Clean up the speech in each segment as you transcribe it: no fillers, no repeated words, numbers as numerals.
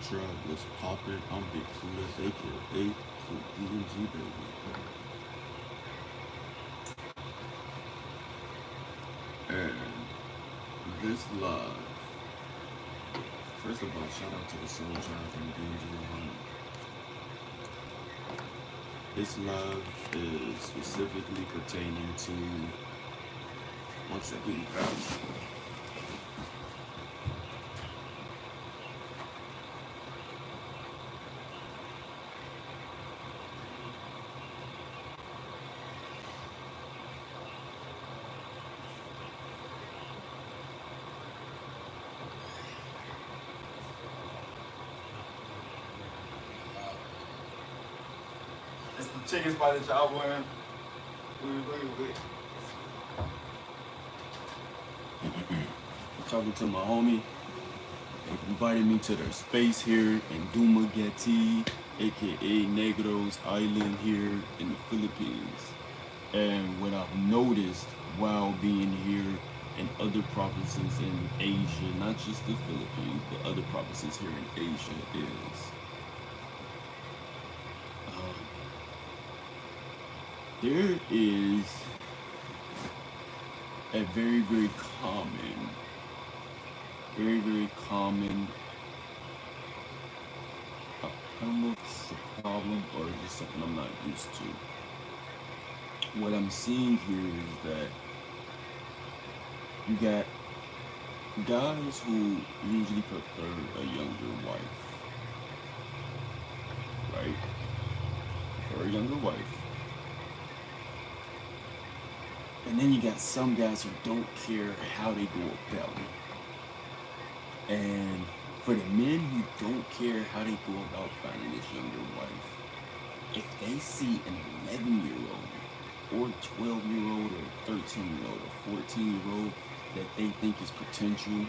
Tribe, what's poppin'? I'm Big Kuda, aka Cool DMG baby. And this live, first of all, shout out to the Soul Tribe from DMG 100. This live is specifically pertaining to, one second, guys. It's the chicken spot that y'all wearing. Wait. Talking to my homie. They invited me to their space here in Dumaguete, aka Negros Island here in the Philippines. And what I've noticed while being here in other provinces in Asia, not just the Philippines, but other provinces here in Asia, is there is a very common, very common, I don't know if it's a problem or just something I'm not used to. What I'm seeing here is that you got guys who usually prefer a younger wife, right? For a younger wife. And then you got some guys who don't care how they go about it. And for the men who don't care how they go about finding this younger wife, if they see an 11-year-old or 12-year-old or 13-year-old or 14-year-old that they think is potential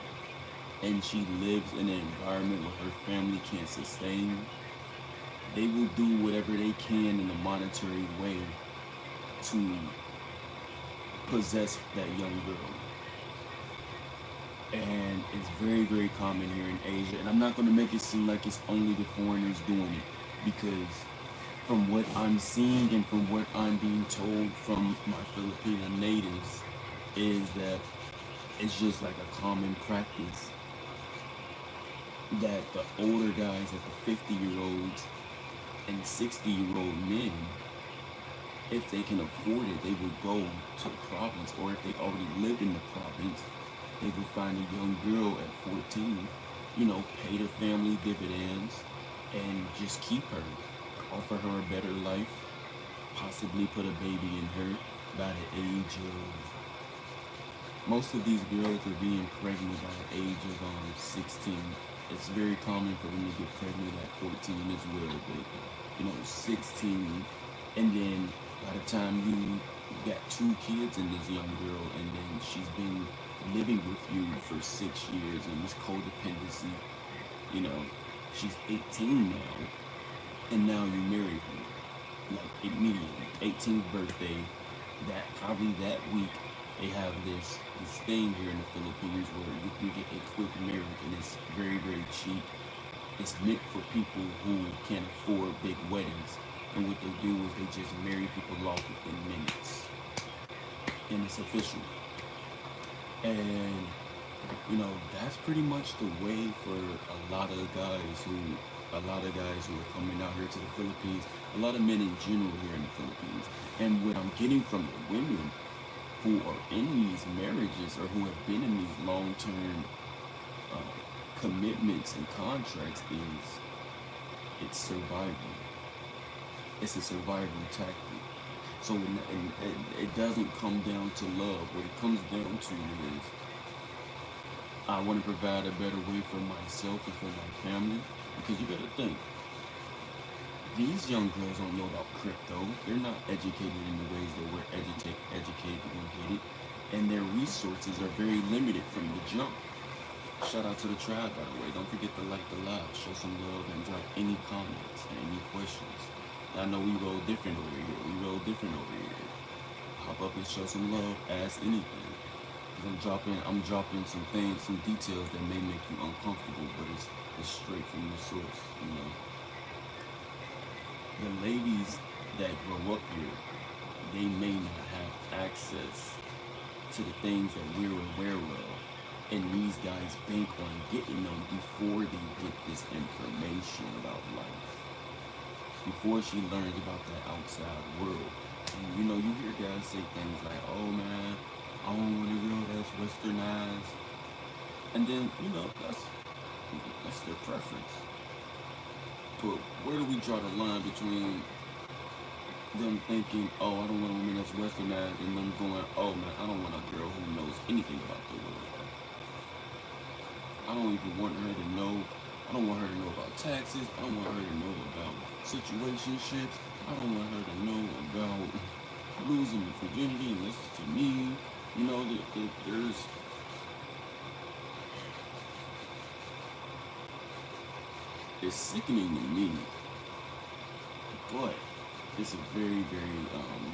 and she lives in an environment where her family can't sustain, they will do whatever they can in a monetary way to possess that young girl. And it's very common here in Asia. And I'm not going to make it seem like it's only the foreigners doing it, because from what I'm seeing and from what I'm being told from my Filipino natives is that it's just like a common practice that the older guys, like the 50-year-olds and 60-year-old men, if they can afford it, they will go to the province, or if they already live in the province, they will find a young girl at 14, pay the family dividends and just keep her, offer her a better life, possibly put a baby in her by the age of, most of these girls are being pregnant by the age of 16. It's very common for them to get pregnant at 14 as well, but 16, and then by the time you got 2 kids in this young girl, and then she's been living with you for 6 years, and this codependency, she's 18 now, and now you marry her, like immediately, 18th birthday, probably that week, they have this thing here in the Philippines where you can get a quick marriage, and it's very cheap. It's meant for people who can't afford big weddings. And what they do is they just marry people off within minutes. And it's official. And, that's pretty much the way for a lot of guys who are coming out here to the Philippines, a lot of men in general here in the Philippines. And what I'm getting from the women who are in these marriages or who have been in these long-term commitments and contracts is it's survival. It's a survival tactic. So it doesn't come down to love. What it comes down to is I want to provide a better way for myself and for my family. Because you got to think, these young girls don't know about crypto. They're not educated in the ways that we're educated to get it. And their resources are very limited from the jump. Shout out to the tribe, by the way. Don't forget to like the live, show some love, and drop any comments and any questions. I know we roll different over here. Pop up and show some love. Ask anything. I'm dropping some things, some details that may make you uncomfortable, but it's straight from the source. You know, the ladies that grow up here, they may not have access to the things that we're aware of, and these guys bank on getting them before they get this information about life, before she learns about the outside world. And you know, you hear guys say things like, "Oh man, I don't want a girl that's westernized," and then you know that's their preference. But where do we draw the line between them thinking, "Oh, I don't want a woman that's westernized," and them going, "Oh man, I don't want a girl who knows anything about the world. I don't even want her to know. I don't want her to know about taxes. I don't want her to know about situationships. I don't want her to know about losing virginity unless it's to me." You know, it's sickening to me, but it's a very, very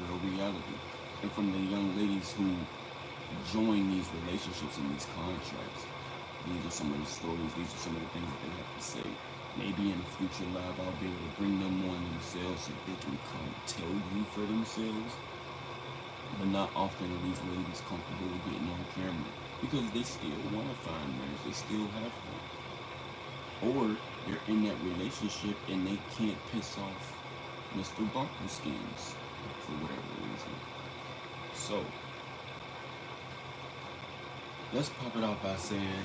real reality. And from the young ladies who join these relationships and these contracts, these are some of the stories, these are some of the things that they have to say. Maybe in a future live, I'll be able to bring them on themselves so they can come tell you for themselves. But not often are these ladies comfortable with getting on camera because they still want to find marriage, they still have hope. Or they're in that relationship and they can't piss off Mr. Barkleskins for whatever reason. So, let's pop it off by saying,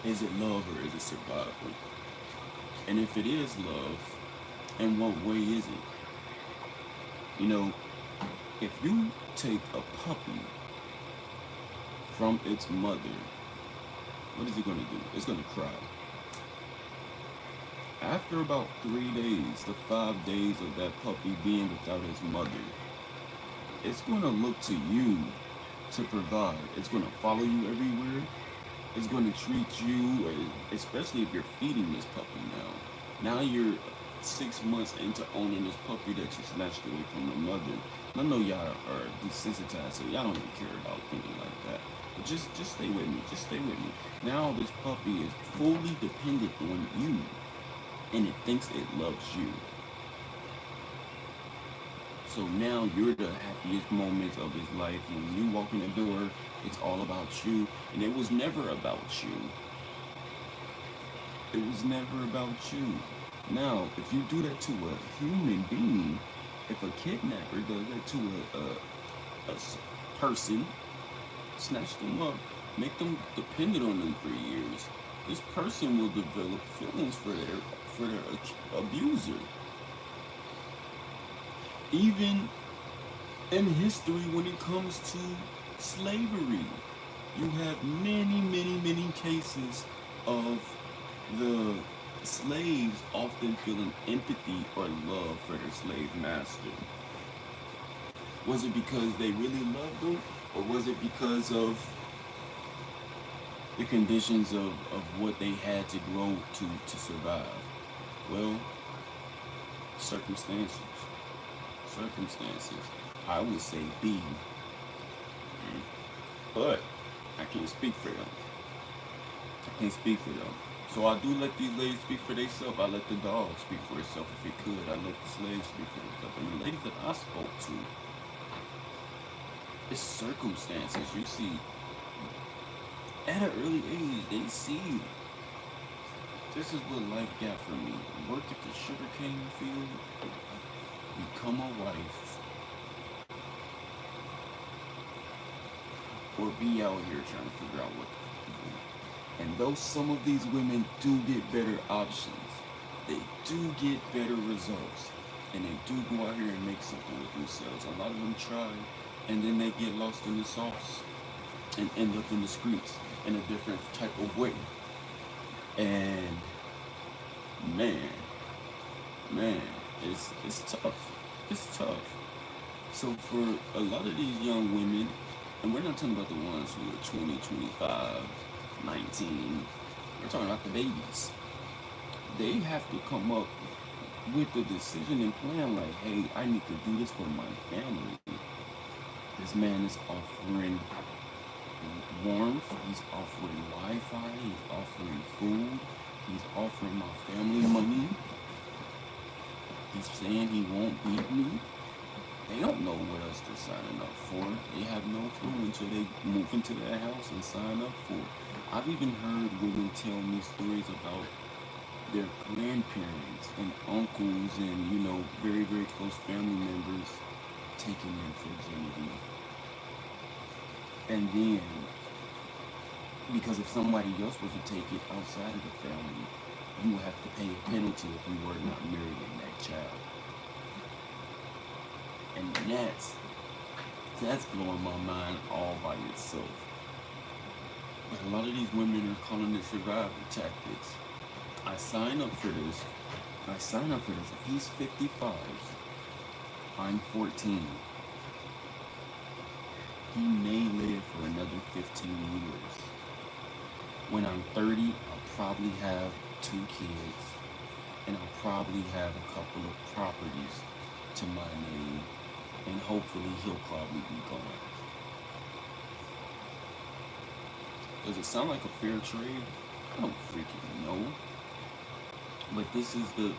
is it love or is it survival? And if it is love, in what way is it? You know, if you take a puppy from its mother, what is it going to do? It's going to cry. After about 3 days to 5 days of that puppy being without its mother, it's going to look to you to provide. It's going to follow you everywhere. It's going to treat you, especially if you're feeding this puppy now. Now you're 6 months into owning this puppy that you snatched away from the mother. And I know y'all are desensitized, so y'all don't even care about thinking like that. But just stay with me. Just stay with me. Now this puppy is fully dependent on you, and it thinks it loves you. So now you're the happiest moments of his life. When you walk in the door, it's all about you. And it was never about you. It was never about you. Now, if you do that to a human being, if a kidnapper does that to a person, snatch them up, make them dependent on them for years, this person will develop feelings for their abuser. Even in history, when it comes to slavery, you have many, many, many cases of the slaves often feeling empathy or love for their slave master. Was it because they really loved them, or was it because of the conditions of what they had to grow to survive? Well, circumstances. I would say B. But I can't speak for them. So I do let these ladies speak for themselves. I let the dog speak for itself if it could. I let the slaves speak for themselves. And the ladies that I spoke to, it's circumstances. You see, at an early age, they see this is what life got for me. Work at the sugarcane field, become a wife, or be out here trying to figure out what to do. And though some of these women do get better options, they do get better results, and they do go out here and make something with themselves. A lot of them try, and then they get lost in the sauce and end up in the streets in a different type of way. And man, it's tough. It's tough. So for a lot of these young women, and we're not talking about the ones who are 20, 25, 19, we're talking about the babies. They have to come up with a decision and plan like, hey, I need to do this for my family. This man is offering warmth, he's offering Wi-Fi, he's offering food, he's offering my family money. He's saying he won't beat me. They don't know what else they're signing up for. They have no clue until they move into their house and sign up for it. I've even heard women tell me stories about their grandparents and uncles and, very, very close family members taking their virginity. And then, because if somebody else was to take it outside of the family, you would have to pay a penalty if you were not marrying that child. And that's blowing my mind all by itself. But a lot of these women are calling it survival tactics. I sign up for this. If he's 55, I'm 14. He may live for another 15 years. When I'm 30, I'll probably have 2 kids, and I'll probably have a couple of properties to my name, and hopefully he'll probably be gone. Does it sound like a fair trade? I don't freaking know. But this is the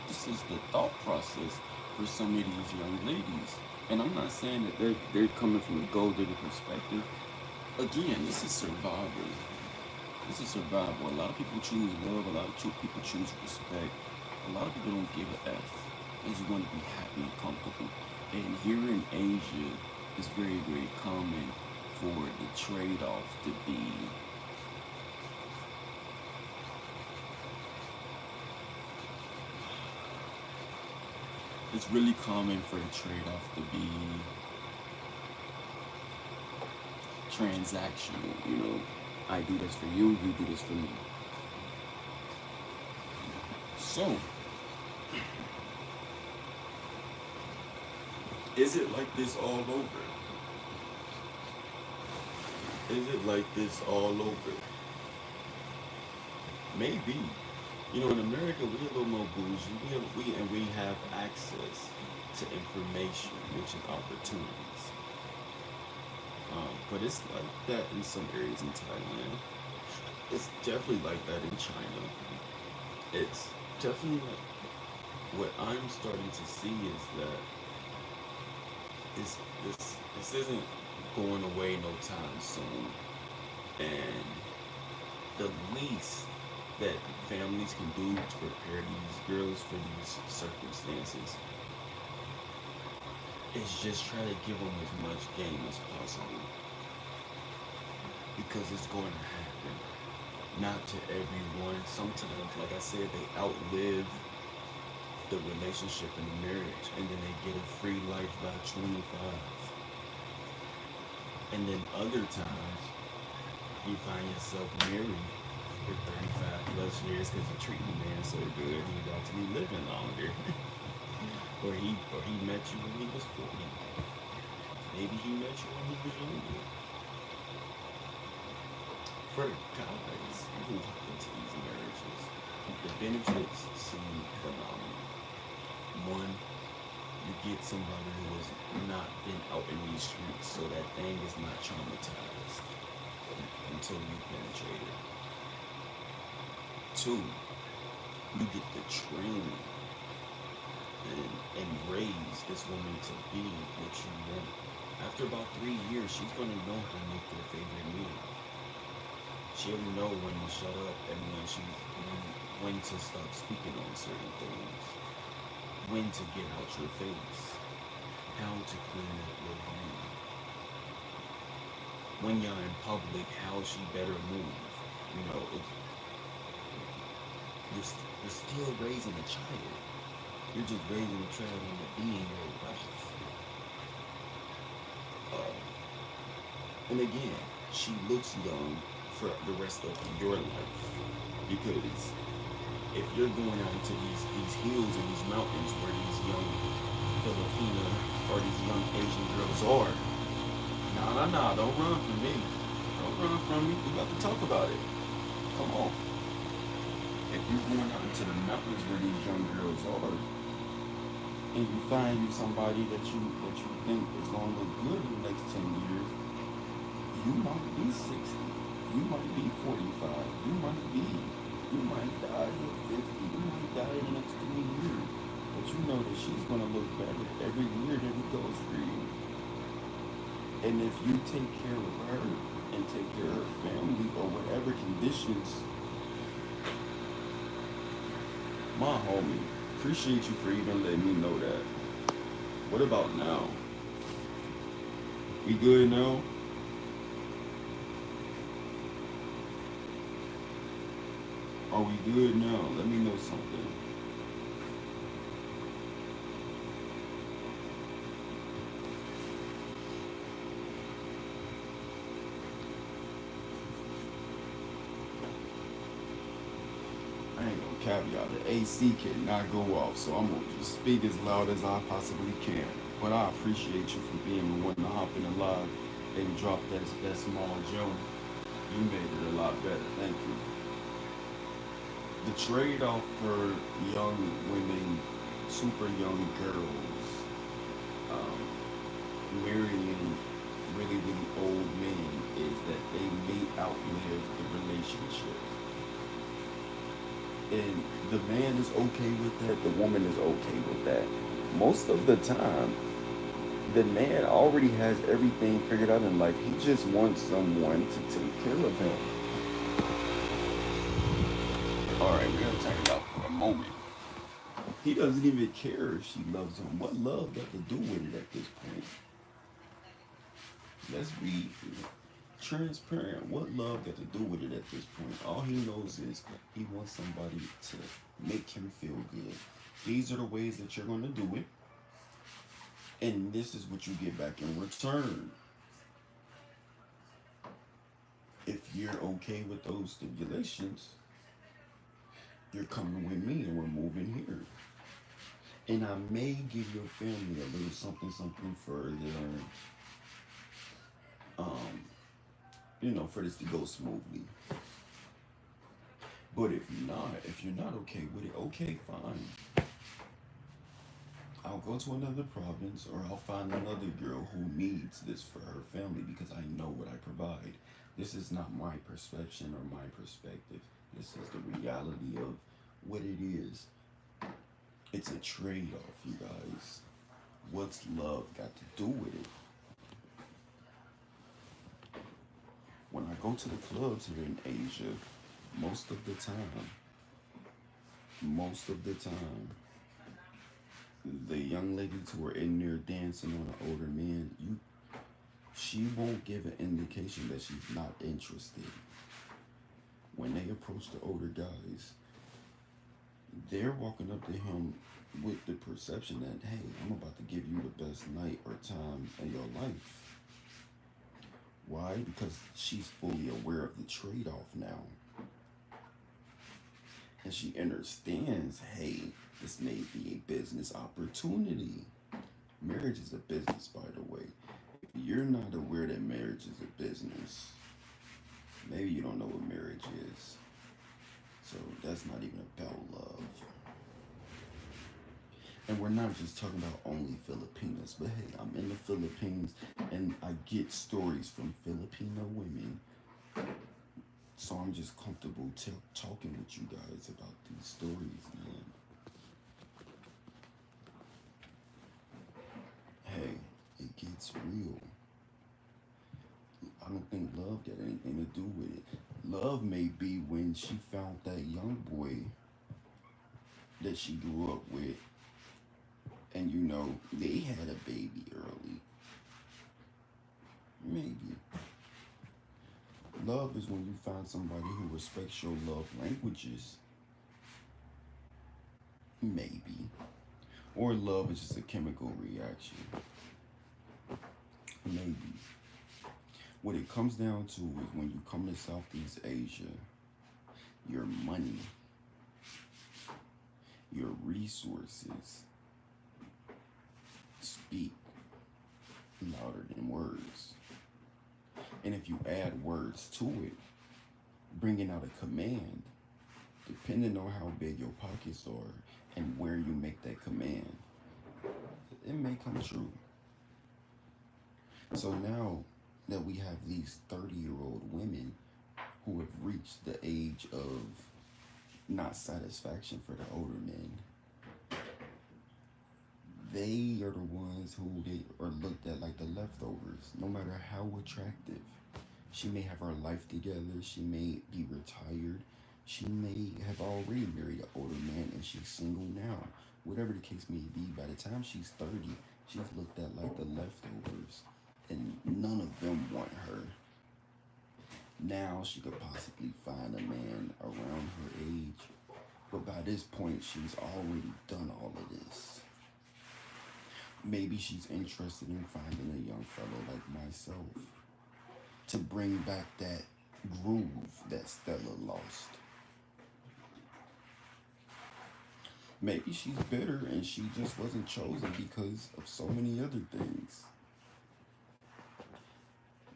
thought process for some of these young ladies. And I'm not saying that they're coming from a gold digger perspective. Again, this is survival. This is survival. A lot of people choose love. A lot of people choose respect. A lot of people don't give a F. They just want to be happy and comfortable. And here in Asia, it's very, very common for the trade-off to be it's really common for the trade-off to be transactional. I do this for you, you do this for me. So, is it like this all over? Is it like this all over? Maybe. In America, we're a little more bougie. We have access to information, which is opportunities. But it's like that in some areas in Thailand. It's definitely like that in China. It's definitely like what I'm starting to see is that this isn't going away no time soon. And the least that families can do to prepare these girls for these circumstances is just try to give them as much game as possible, because it's going to happen. Not to everyone. Sometimes, like I said, they outlive the relationship and the marriage, and then they get a free life by 25. And then other times, you find yourself married for 35 plus years because you're treating the man so good, he's actually living longer. or he met you when he was 40. Maybe he met you when he was younger. For the guys who walk into these marriages, the benefits seem phenomenal. One, you get somebody who has not been out in these streets, so that thing is not traumatized until you penetrate it. Two, you get to train and raise this woman to be what you want. After about 3 years, she's going to know how to make their favorite meal. She'll know when to shut up and when to stop speaking on certain things, when to get out your face, how to clean up your home. When you're in public, how she better move. You're still raising a child. You're just raising a child into being your wife. And again, she looks young for the rest of your life, because if you're going out into these hills and these mountains where these young Filipino or these young Asian girls are, nah, don't run from me. Don't run from me. We got to talk about it. Come on. If you're going out into the mountains where these young girls are, and you find you somebody that you think is gonna look good in the next 10 years, you might be 60, you might be 45, you might die at 50, you might die in the next 3 years. But you know that she's gonna look better every year that it goes for you. And if you take care of her and take care of her family or whatever conditions, my homie, appreciate you for even letting me know that. What about now? We good now? Are we good now? Let me know something. I ain't gonna caveat the AC cannot go off, so I'm gonna just speak as loud as I possibly can. But I appreciate you for being the one to hop in the live and drop that small joke. You made it a lot better. Thank you. The trade off for young women, super young girls, um, marrying really old men is that they may outlive the relationship. And the man is okay with that, the woman is okay with that. Most of the time, the man already has everything figured out in life. He just wants someone to take care of him. All right, we're gonna take it out for a moment. He doesn't even care if she loves him. What love got to do with it at this point? Let's be transparent. What love got to do with it at this point? All he knows is he wants somebody to make him feel good. These are the ways that you're going to do it, and this is what you get back in return. If you're okay with those stipulations, you're coming with me and we're moving here. And I may give your family a little something for their, um, for this to go smoothly. But if you're not okay with it, okay, fine. I'll go to another province or I'll find another girl who needs this for her family because I know what I provide. This is not my perception or my perspective. This is the reality of what it is. It's a trade off, you guys. What's love got to do with it? When I go to the clubs here in Asia, most of the time, most of the time, the young ladies who are in there dancing on an older man, she won't give an indication that she's not interested. When they approach the older guys, they're walking up to him with the perception that, hey, I'm about to give you the best night or time in your life. Why? Because she's fully aware of the trade off now. And she understands, hey, this may be a business opportunity. Marriage is a business, by the way. If you're not aware that marriage is a business, maybe you don't know what marriage is. So that's not even about love. And we're not just talking about only Filipinos, but hey, I'm in the Philippines and I get stories from Filipino women. So I'm just comfortable talking with you guys about these stories, man. Hey, it gets real. I don't think love got anything to do with it. Love may be when she found that young boy that she grew up with, and they had a baby early. Maybe. Love is when you find somebody who respects your love languages. Maybe. Or love is just a chemical reaction. Maybe. What it comes down to is when you come to Southeast Asia, your money, your resources speak louder than words. And if you add words to it, bringing out a command, depending on how big your pockets are and where you make that command, It may come true. So now that we have these 30-year-old women who have reached the age of not satisfaction for the older men, they are the ones who they are looked at like the leftovers, no matter how attractive. She may have her life together, she may be retired, she may have already married an older man and she's single now. Whatever the case may be, by the time she's 30, she's looked at like the leftovers, and none of them want her. Now she could possibly find a man around her age, but by this point, she's already done all of this. Maybe she's interested in finding a young fellow like myself to bring back that groove that Stella lost. Maybe she's bitter and she just wasn't chosen because of so many other things.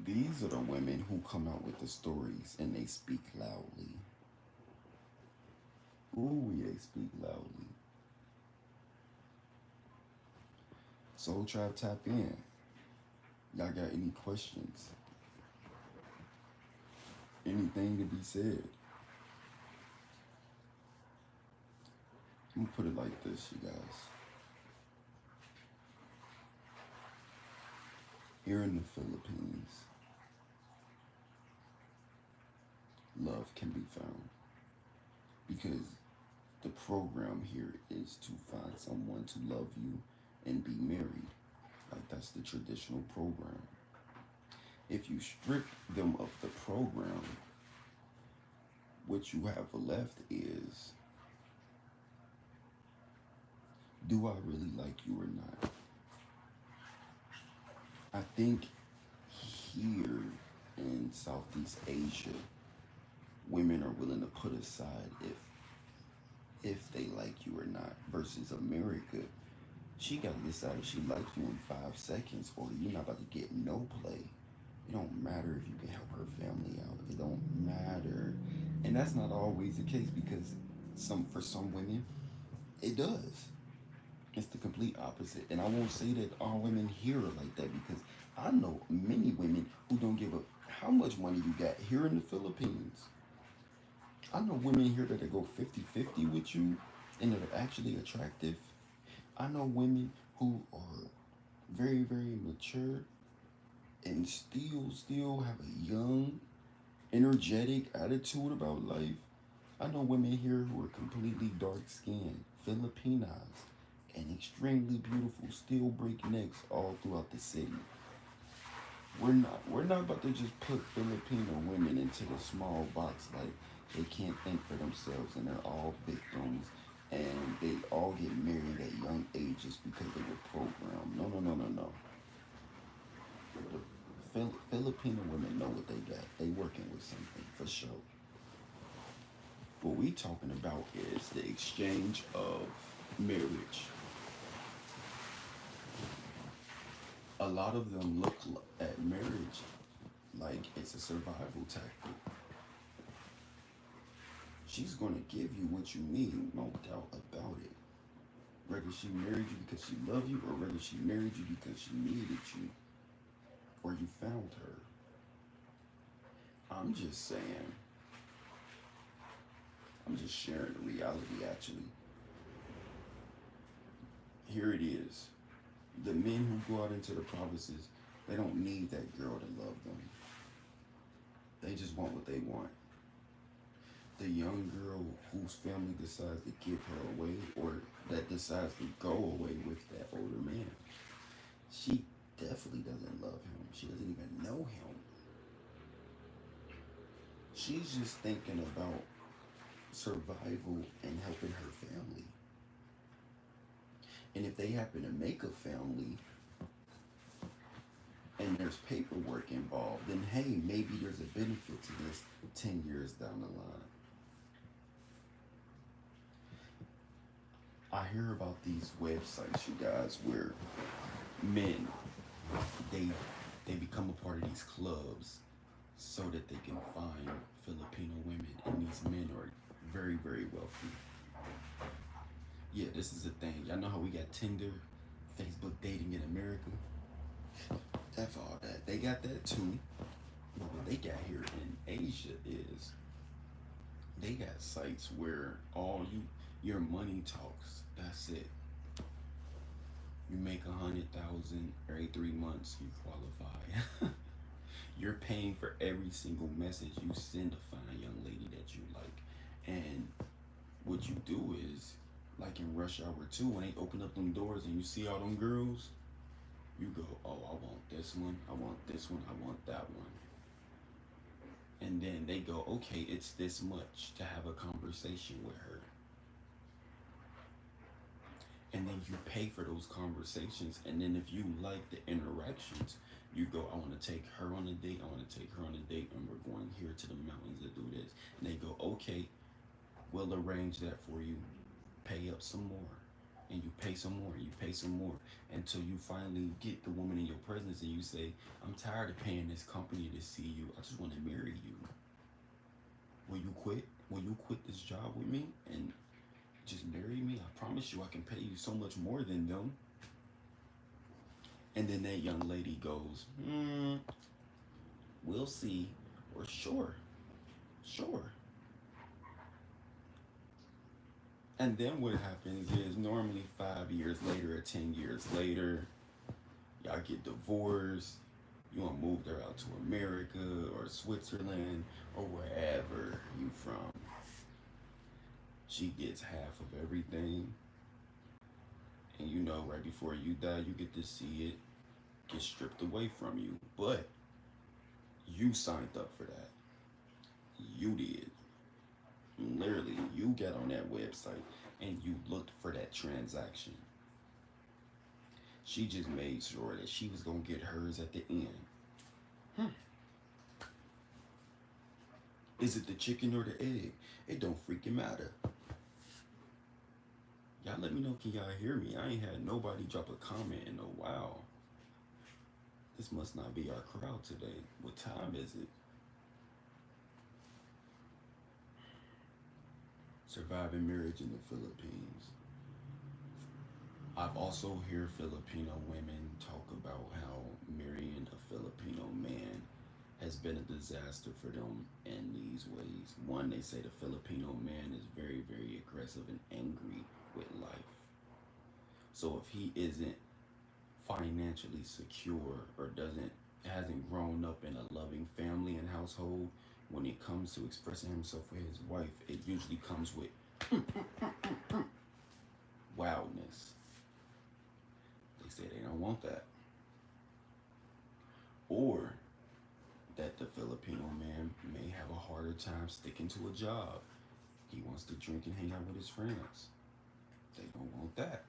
These are the women who come out with the stories and they speak loudly. Ooh, they speak loudly. Soul Tribe, tap in. Y'all got any questions? Anything to be said? I'm gonna put it like this, you guys. Here in the Philippines, love can be found because the program here is to find someone to love you and be married. Like, that's the traditional program. If you strip them of the program, what you have left is, do I really like you or not? I think here in Southeast Asia, women are willing to put aside if they like you or not, versus America. She got to decide if she likes you in 5 seconds, or you're not about to get no play. It don't matter if you can help her family out. It don't matter. And that's not always the case, because for some women, it does. It's the complete opposite. And I won't say that all women here are like that, because I know many women who don't give up how much money you got here in the Philippines. I know women here that go 50-50 with you and that are actually attractive. I know women who are very, very mature and still have a young, energetic attitude about life. I know women here who are completely dark skinned, Filipinized, and extremely beautiful, still break necks all throughout the city. We're not about to just put Filipino women into the small box like they can't think for themselves and they're all victims and they all get married at young ages because they were programmed. No. The Filipino women know what they got. They working with something for sure. What we talking about is the exchange of marriage. A lot of them look at marriage like it's a survival tactic. She's going to give you what you need, no doubt about it. Whether she married you because she loved you, or whether she married you because she needed you, or you found her. I'm just saying. I'm just sharing the reality, actually. Here it is. The men who go out into the provinces, they don't need that girl to love them. They just want what they want. The young girl whose family decides to give her away, or that decides to go away with that older man, she definitely doesn't love him. She doesn't even know him. She's just thinking about survival and helping her family. And if they happen to make a family and there's paperwork involved, then hey, maybe there's a benefit to this 10 years down the line. I hear about these websites, you guys, where men, they become a part of these clubs so that they can find Filipino women, and these men are very, very wealthy. Yeah, this is a thing. Y'all know how we got Tinder Facebook dating in America. That's all that. They got that too. But what they got here in Asia is they got sites where all your money talks. That's it. You make 100,000 every 3 months, you qualify. You're paying for every single message you send a fine young lady that you like. And what you do is, like in Rush Hour 2, when they open up them doors and you see all them girls, you go, oh, I want this one, I want this one, I want that one. And then they go, okay, it's this much to have a conversation with her. And then you pay for those conversations. And then if you like the interactions, you go, I want to take her on a date, I want to take her on a date, and we're going here to the mountains to do this. And they go, okay, we'll arrange that for you. Pay up some more. And you pay some more, you pay some more, until you finally get the woman in your presence and you say, I'm tired of paying this company to see you. I just want to marry you. Will you quit? Will you quit this job with me and just marry me? I promise you I can pay you so much more than them. And then that young lady goes, we'll see, or sure. And then what happens is normally 5 years later or 10 years later, y'all get divorced. You want to move her out to America or Switzerland or wherever you from. She gets half of everything. And you know, right before you die, you get to see it get stripped away from you. But you signed up for that. You did. Literally, you got on that website and you looked for that transaction. She just made sure that she was going to get hers at the end. Is it the chicken or the egg? It don't freaking matter. Y'all let me know, can y'all hear me? I ain't had nobody drop a comment in a while. This must not be our crowd today. What time is it? Surviving marriage in the Philippines. I've also heard Filipino women talk about how marrying a Filipino man has been a disaster for them in these ways. One, they say the Filipino man is very, very aggressive and angry with life. So if he isn't financially secure or hasn't grown up in a loving family and household, when it comes to expressing himself with his wife, it usually comes with wildness. They say they don't want that. Or that the Filipino man may have a harder time sticking to a job. He wants to drink and hang out with his friends. They don't want that.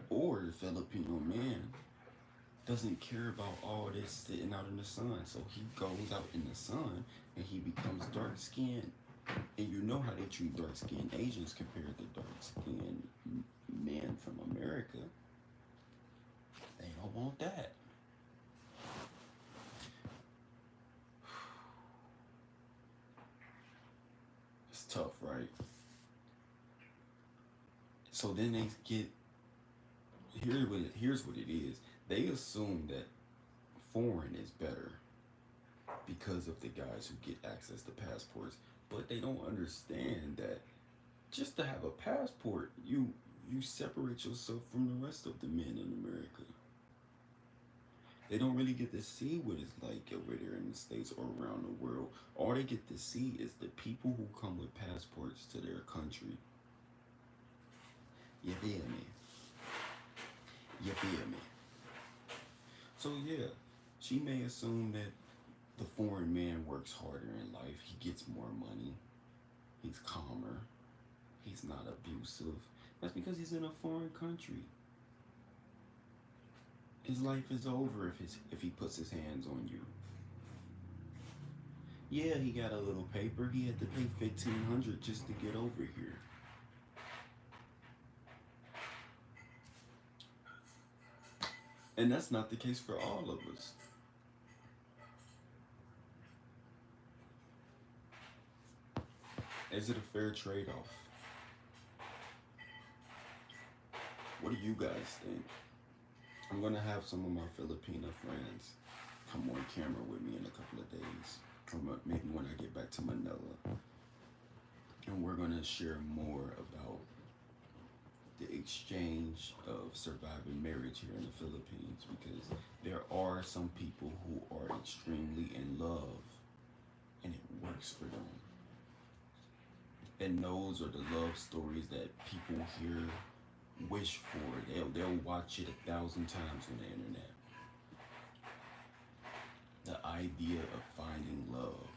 Or the Filipino man doesn't care about all this sitting out in the sun. So he goes out in the sun and he becomes dark skinned. And you know how they treat dark skinned Asians compared to dark skinned men from America. They don't want that. It's tough, right? So then they get, here's what it is. They assume that foreign is better because of the guys who get access to passports, but they don't understand that just to have a passport, you separate yourself from the rest of the men in America. They don't really get to see what it's like over there in the States or around the world. All they get to see is the people who come with passports to their country. You feel me? You feel me? So yeah, she may assume that the foreign man works harder in life. He gets more money. He's calmer. He's not abusive. That's because he's in a foreign country. His life is over if he puts his hands on you. Yeah, he got a little paper. He had to pay $1,500 just to get over here. And that's not the case for all of us. Is it a fair trade-off? What do you guys think? I'm gonna have some of my Filipino friends come on camera with me in a couple of days, or maybe when I get back to Manila, and we're gonna share more about the exchange of surviving marriage here in the Philippines, because there are some people who are extremely in love and it works for them. And those are the love stories that people here wish for. They'll watch it 1,000 times on the internet. The idea of finding love,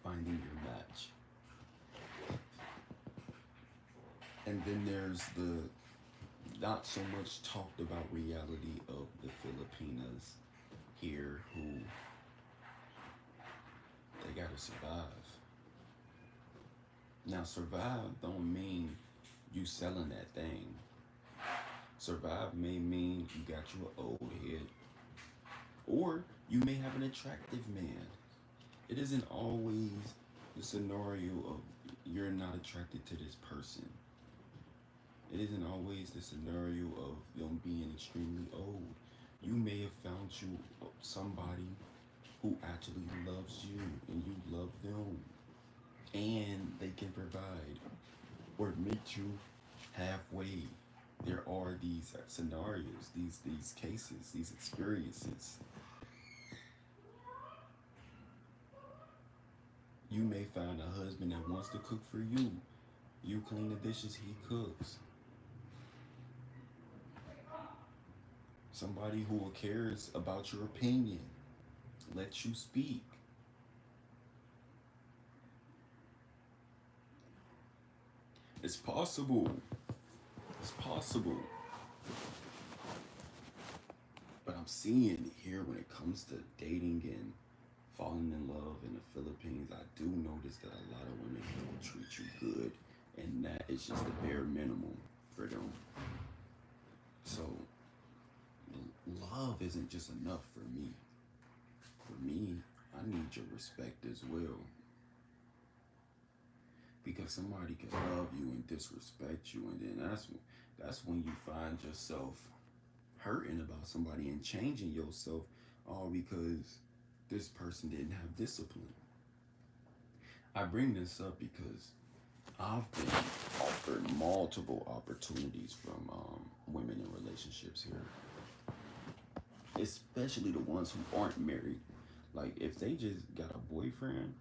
finding your match. And then there's the not so much talked about reality of the Filipinas here who they gotta survive. Now survive don't mean you selling that thing. Survive may mean you got you an old head. Or you may have an attractive man. It isn't always the scenario of you're not attracted to this person. It isn't always the scenario of them being extremely old. You may have found you somebody who actually loves you and you love them. And they can provide or meet you halfway. There are these scenarios, these cases, these experiences. You may find a husband that wants to cook for you. You clean the dishes, he cooks. Somebody who cares about your opinion, lets you speak. It's possible. It's possible. But I'm seeing here when it comes to dating and falling in love in the Philippines, I do notice that a lot of women don't treat you good, and that is just the bare minimum for them. So, love isn't just enough for me. For me, I need your respect as well. Because somebody can love you and disrespect you, and then that's when you find yourself hurting about somebody and changing yourself, all because this person didn't have discipline. I bring this up because I've been offered multiple opportunities from women in relationships here, especially the ones who aren't married. Like, if they just got a boyfriend,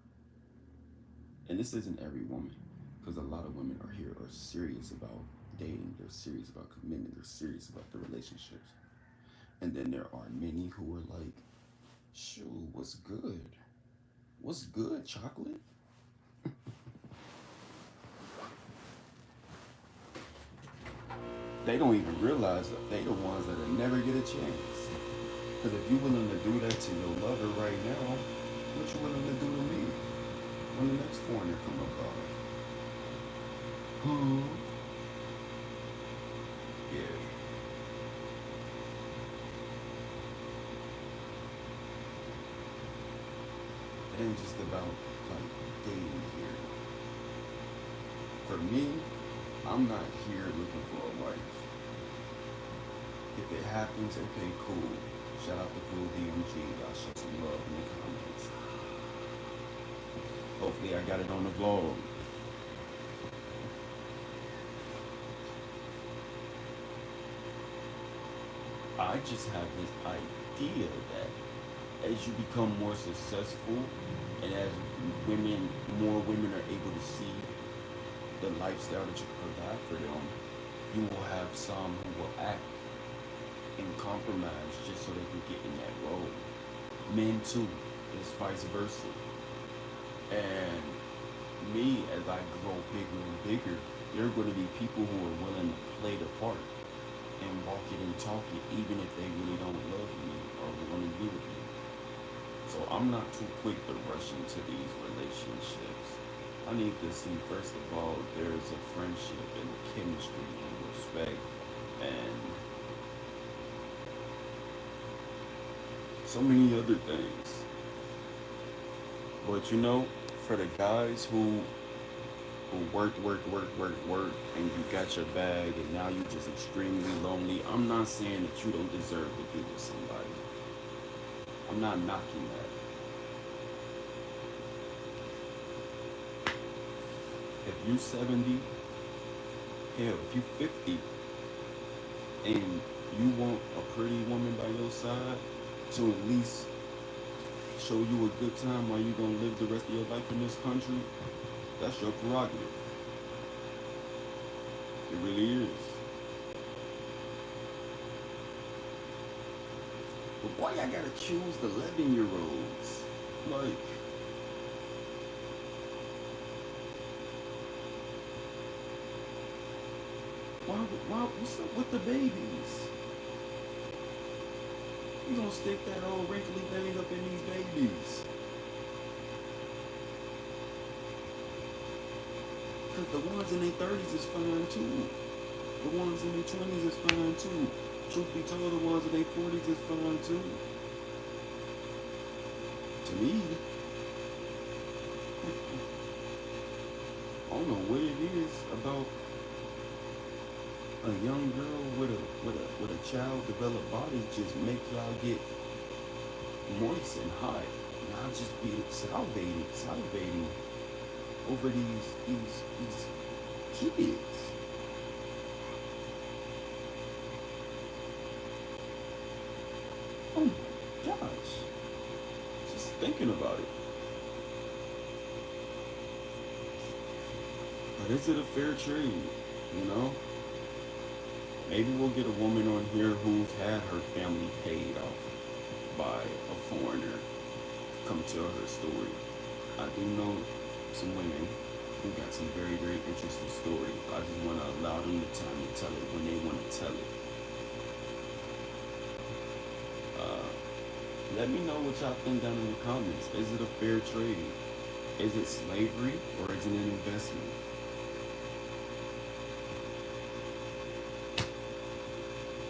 and this isn't every woman, because a lot of women are here are serious about dating, they're serious about commitment, they're serious about the relationships. And then there are many who are like, shoot, what's good? What's good, chocolate? They don't even realize that they the ones that'll never get a chance. Because if you're willing to do that to your lover right now, what you willing to do to me when the next foreigner come about? Yeah. It ain't just about like dating here. For me, I'm not here looking for a wife. If it happens, okay, cool. Shout out to Cool DMG. I'll show some love in the comments. Hopefully I got it on the vlog. I just have this idea that as you become more successful and as more women are able to see the lifestyle that you provide for them, you will have some who will act and compromise just so they can get in that role. Men too, it's vice versa. And me, as I grow bigger and bigger, there are going to be people who are willing to play the part and walk it and talk it, even if they really don't love me or want to be with me. So I'm not too quick to rush into these relationships. I need to see, first of all, there's a friendship and chemistry and respect and so many other things. But you know, for the guys who worked, and you got your bag, and now you're just extremely lonely. I'm not saying that you don't deserve to be with somebody. I'm not knocking that. If you 70, hell, if you 50, and you want a pretty woman by your side to at least show you a good time while you gonna live the rest of your life in this country, that's your prerogative. It really is. But why y'all gotta choose the 11-year-olds? Like, what's up with the babies? You gonna stick that old wrinkly thing up in these babies? Cause the ones in their 30s is fine too. The ones in their 20s is fine too. Truth be told, the ones in their 40s is fine too. To me, I don't know what it is about a young girl with a child developed body just make y'all get moist and hot. Y'all just be salivating over these kids. Oh my gosh. Just thinking about it. But is it a fair trade? You know? Maybe we'll get a woman on here who's had her family paid off by a foreigner come tell her story. I do know some women who got some very, very interesting stories. I just want to allow them the time to tell it when they want to tell it. Let me know what y'all think down in the comments. Is it a fair trade? Is it slavery or is it an investment?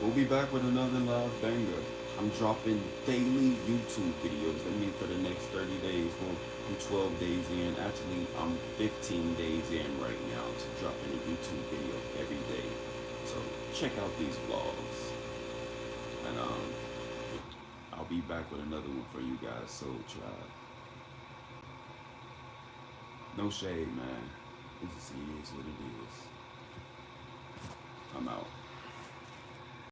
We'll be back with another live banger. I'm dropping daily YouTube videos. That means for the next 30 days. Well, I'm 12 days in. Actually, I'm 15 days in right now to dropping a YouTube video every day. So check out these vlogs. And I'll be back with another one for you guys. So try. No shade, man. It just is what it is. I'm out.